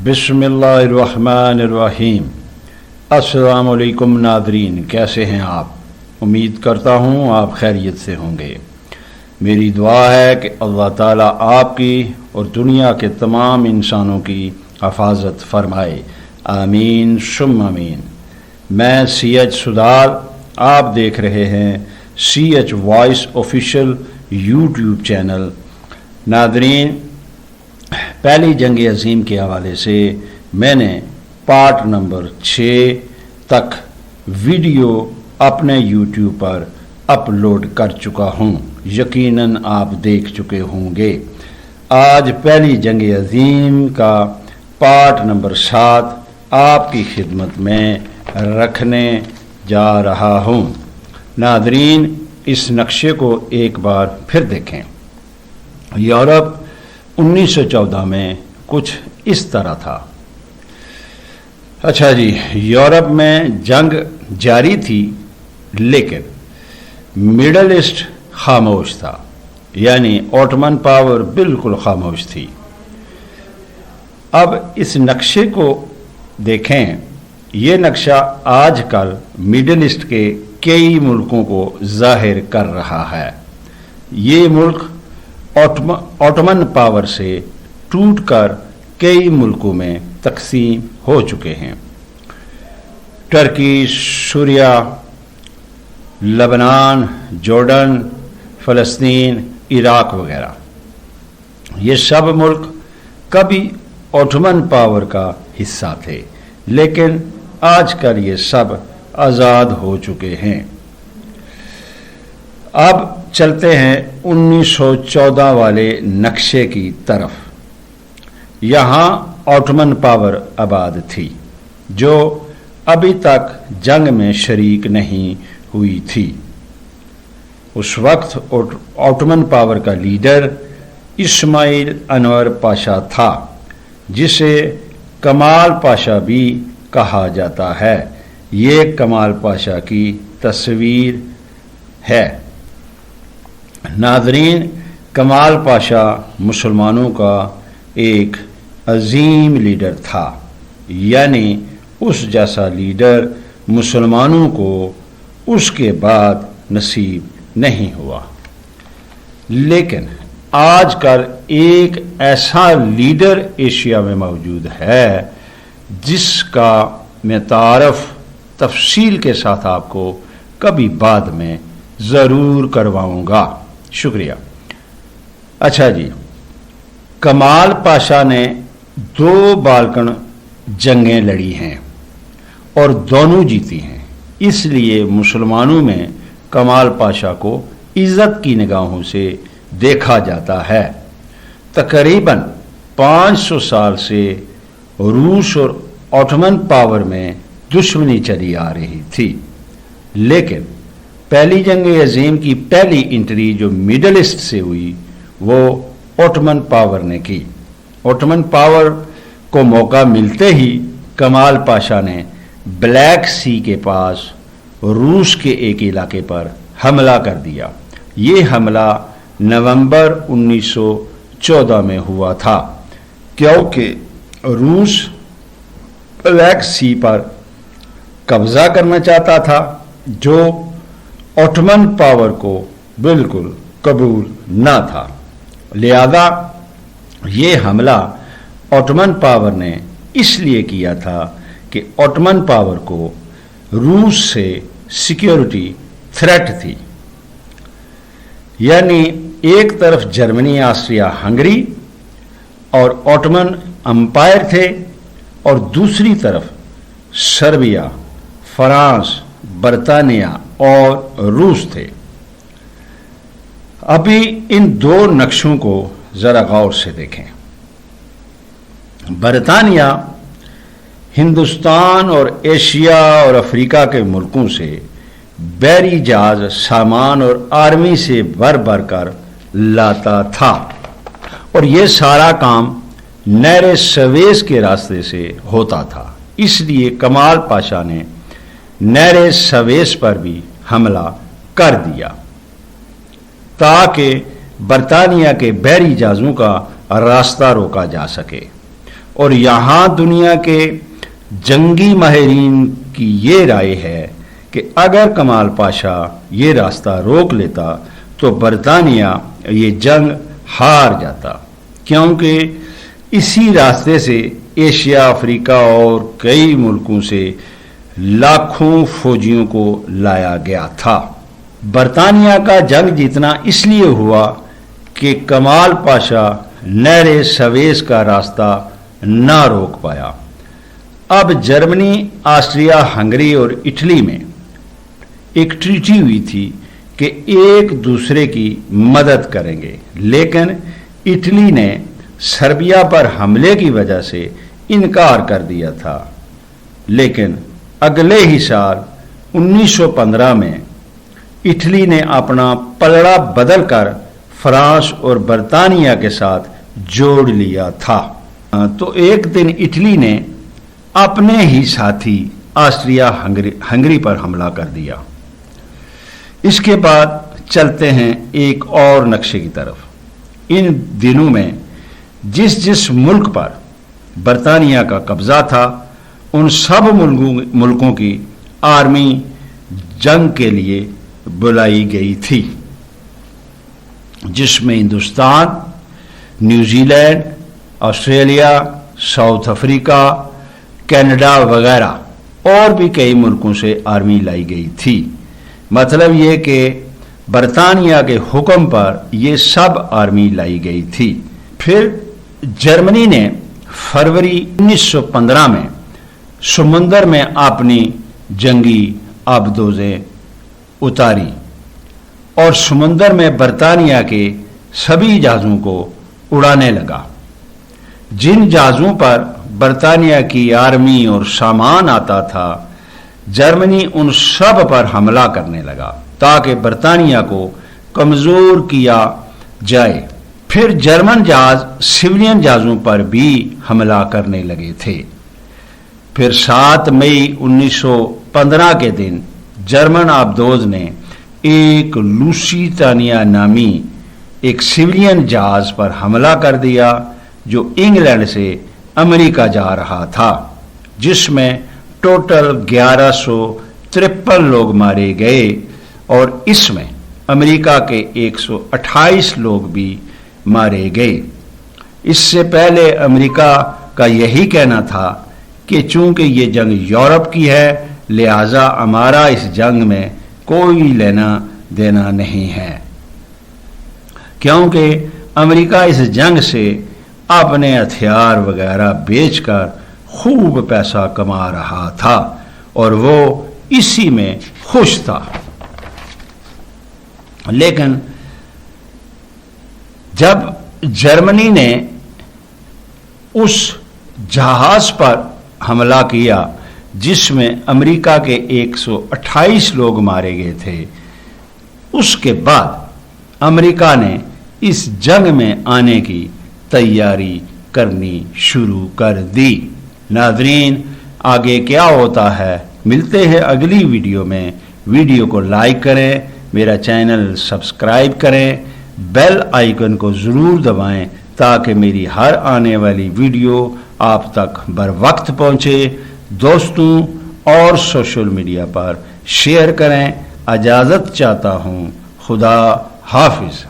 बिस्मिल्लाहिर्रहमानिर्रहीम। अस्सलाम वालेकुम नादरीन, कैसे हैं आप? उम्मीद करता हूँ आप खैरियत से होंगे। मेरी दुआ है कि अल्लाह ताला आपकी और दुनिया के तमाम इंसानों की हिफाजत फरमाए, आमीन सुम्मा आमीन। मैं CH सुधार, आप देख रहे हैं CH voice official YouTube channel. Nadreen, पहली जंग अज़ीम के हवाले से मैंने पार्ट नंबर 6 तक वीडियो अपने यूट्यूब पर अपलोड कर चुका हूँ, यकीनन आप देख चुके होंगे। आज पहली जंग अज़ीम का पार्ट नंबर 7 आपकी खिदमत में रखने जा रहा हूँ। नादरीन, इस नक्शे को एक बार फिर देखें। यूरोप 1914 में कुछ इस तरह था। अच्छा जी, यूरोप में जंग जारी थी, लेकिन मिडल ईस्ट खामोश था, यानी ऑटोमन पावर बिल्कुल खामोश थी। अब इस नक्शे को देखें। ये नक्शा आजकल मिडल ईस्ट के कई मुल्कों को जाहिर कर रहा है। ये मुल्क ऑटोमन पावर से टूटकर कई मुल्कों में तकसीम हो चुके हैं। टर्की, सूरिया, लबनान, जॉर्डन, फ़लस्तीन, इराक वगैरह, ये सब मुल्क कभी ऑटोमन पावर का हिस्सा थे, लेकिन आजकल ये सब आज़ाद हो चुके हैं। अब चलते हैं 1914 वाले नक्शे की तरफ। यहाँ ऑटोमन पावर आबाद थी, जो अभी तक जंग में शरीक नहीं हुई थी। उस वक्त ऑटोमन पावर का लीडर इस्माइल अनवर पाशा था, जिसे कमाल पाशा भी कहा जाता है। ये कमाल पाशा की तस्वीर है। नाज़रीन, कमाल पाशा मुसलमानों का एक अजीम लीडर था, यानी उस जैसा लीडर मुसलमानों को उसके बाद नसीब नहीं हुआ। लेकिन आजकल एक ऐसा लीडर एशिया में मौजूद है जिसका मैं तारफ़ तफसील के साथ आपको कभी बाद में ज़रूर करवाऊँगा। शुक्रिया। अच्छा जी, कमाल पाशा ने 2 बाल्कन जंगें लड़ी हैं और दोनों जीती हैं। इसलिए मुसलमानों में कमाल पाशा को इज़्ज़त की निगाहों से देखा जाता है। तकरीबन 500 साल से रूस और ऑटोमन पावर में दुश्मनी चली आ रही थी, लेकिन पहली जंग अज़ीम की पहली एंट्री जो मिडल ईस्ट से हुई, वो ऑटोमन पावर ने की। ऑटोमन पावर को मौका मिलते ही कमाल पाशा ने ब्लैक सी के पास रूस के एक इलाके पर हमला कर दिया। ये हमला नवंबर 1914 में हुआ था, क्योंकि रूस ब्लैक सी पर कब्जा करना चाहता था, जो ऑटोमन पावर को बिल्कुल कबूल ना था। लिहाजा ये हमला ऑटोमन पावर ने इसलिए किया था कि ऑटोमन पावर को रूस से सिक्योरिटी थ्रेट थी। यानी एक तरफ जर्मनी, ऑस्ट्रिया, हंगरी और ऑटोमन एम्पायर थे, और दूसरी तरफ सर्बिया, फ्रांस, बरतानिया और रूस थे। अभी इन 2 नक्शों को ज़रा गौर से देखें। बरतानिया हिंदुस्तान और एशिया और अफ्रीका के मुल्कों से बहरी जहाज, सामान और आर्मी से भर भर कर लाता था, और ये सारा काम नहर सवेज के रास्ते से होता था। इसलिए कमाल पाशा ने नहर सवेज पर भी हमला कर दिया, ताकि बरतानिया के बहरी जहाज़ों का रास्ता रोका जा सके। اور یہاں دنیا کے جنگی ماہرین کی یہ رائے ہے کہ اگر کمال پاشا یہ راستہ روک لیتا تو برطانیہ یہ جنگ ہار جاتا، کیونکہ اسی راستے سے ایشیا، افریقہ اور کئی ملکوں سے لاکھوں فوجیوں کو لایا گیا تھا۔ برطانیہ کا جنگ جیتنا اس لیے ہوا کہ کمال پاشا نہر سویز کا راستہ نہ روک پایا۔ اب جرمنی، آسٹریا، ہنگری اور اٹلی میں ایک ٹریٹی ہوئی تھی کہ ایک دوسرے کی مدد کریں گے، لیکن اٹلی نے سربیا پر حملے کی وجہ سے انکار کر دیا تھا۔ لیکن اگلے ہی سال 1915 میں اٹلی نے اپنا پلڑا بدل کر فرانس اور برطانیہ کے ساتھ جوڑ لیا تھا۔ تو ایک دن اٹلی نے اپنے ہی ساتھی آسٹریا ہنگری پر حملہ کر دیا۔ اس کے بعد چلتے ہیں ایک اور نقشے کی طرف۔ ان دنوں میں جس ملک پر برطانیہ کا قبضہ تھا ان سب ملکوں کی آرمی جنگ کے لیے بلائی گئی تھی، جس میں Hindustan, New Zealand, Australia, South Africa, Canada وغیرہ اور بھی کئی ملکوں سے آرمی لائی گئی تھی۔ مطلب یہ کہ برطانیہ کے حکم پر یہ سب آرمی لائی گئی تھی۔ پھر جرمنی نے فروری 1915 میں سمندر میں اپنی جنگی آبدوزیں اتاری اور سمندر میں برطانیہ کے سبھی جہازوں کو اڑانے لگا۔ جن جہازوں پر برطانیہ کی آرمی اور سامان آتا تھا، جرمنی ان سب پر حملہ کرنے لگا تاکہ برطانیہ کو کمزور کیا جائے۔ پھر جرمن جہاز سویلین جہازوں پر بھی حملہ کرنے لگے تھے۔ پھر 7 مئی 1915 کے دن جرمن آبدوز نے ایک لوسیتانیہ نامی ایک سویلین جہاز پر حملہ کر دیا جو انگلینڈ سے امریکہ جا رہا تھا، جس میں ٹوٹل 1153 لوگ مارے گئے اور اس میں امریکہ کے 128 لوگ بھی مارے گئے۔ اس سے پہلے امریکہ کا یہی کہنا تھا کہ چونکہ یہ جنگ یورپ کی ہے لہذا ہمارا اس جنگ میں کوئی لینا دینا نہیں ہے، کیونکہ امریکہ اس جنگ سے اپنے ہتھیار وغیرہ بیچ کر خوب پیسہ کما رہا تھا اور وہ اسی میں خوش تھا۔ لیکن جب جرمنی نے اس جہاز پر حملہ کیا جس میں امریکہ کے 128 لوگ مارے گئے تھے، اس کے بعد امریکہ نے اس جنگ میں آنے کی تیاری کرنی شروع کر دی۔ ناظرین، آگے کیا ہوتا ہے ملتے ہیں اگلی ویڈیو میں۔ ویڈیو کو لائک کریں، میرا چینل سبسکرائب کریں، بیل آئیکن کو ضرور دبائیں تاکہ میری ہر آنے والی ویڈیو آپ تک بر وقت پہنچے۔ دوستوں اور سوشل میڈیا پر شیئر کریں۔ اجازت چاہتا ہوں، خدا حافظ۔